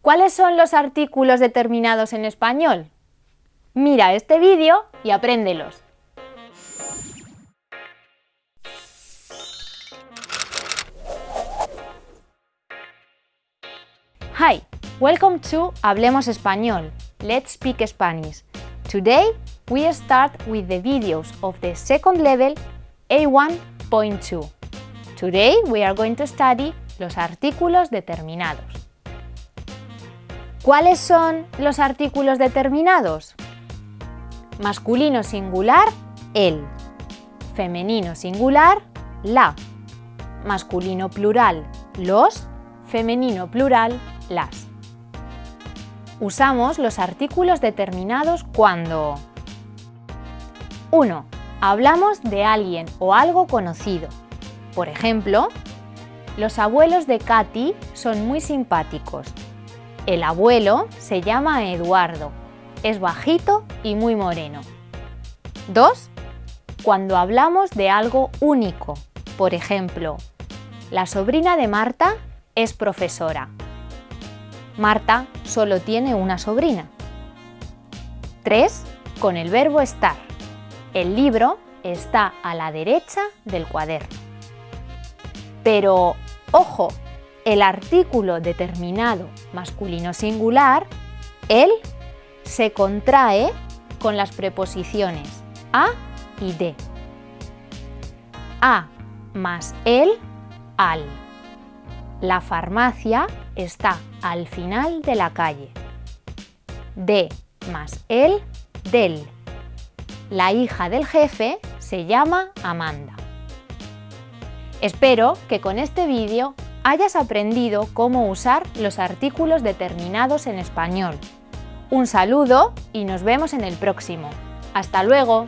¿Cuáles son los artículos determinados en español? Mira este vídeo y apréndelos. Hi, welcome to Hablemos Español. Let's speak Spanish. Today we start with the videos of the second level A1.2. Today we are going to study los artículos determinados. ¿Cuáles son los artículos determinados? Masculino singular, el. Femenino singular, la. Masculino plural, los. Femenino plural, las. Usamos los artículos determinados cuando 1. Hablamos de alguien o algo conocido. Por ejemplo, los abuelos de Katy son muy simpáticos. El abuelo se llama Eduardo, es bajito y muy moreno. 2. Cuando hablamos de algo único. Por ejemplo, la sobrina de Marta es profesora. Marta solo tiene una sobrina. 3. Con el verbo estar. El libro está a la derecha del cuaderno. Pero, ojo, el artículo determinado masculino singular, el, se contrae con las preposiciones a y de. A más el, al. La farmacia está al final de la calle. De más el, del. La hija del jefe se llama Amanda. Espero que con este vídeo hayas aprendido cómo usar los artículos determinados en español. Un saludo y nos vemos en el próximo. ¡Hasta luego!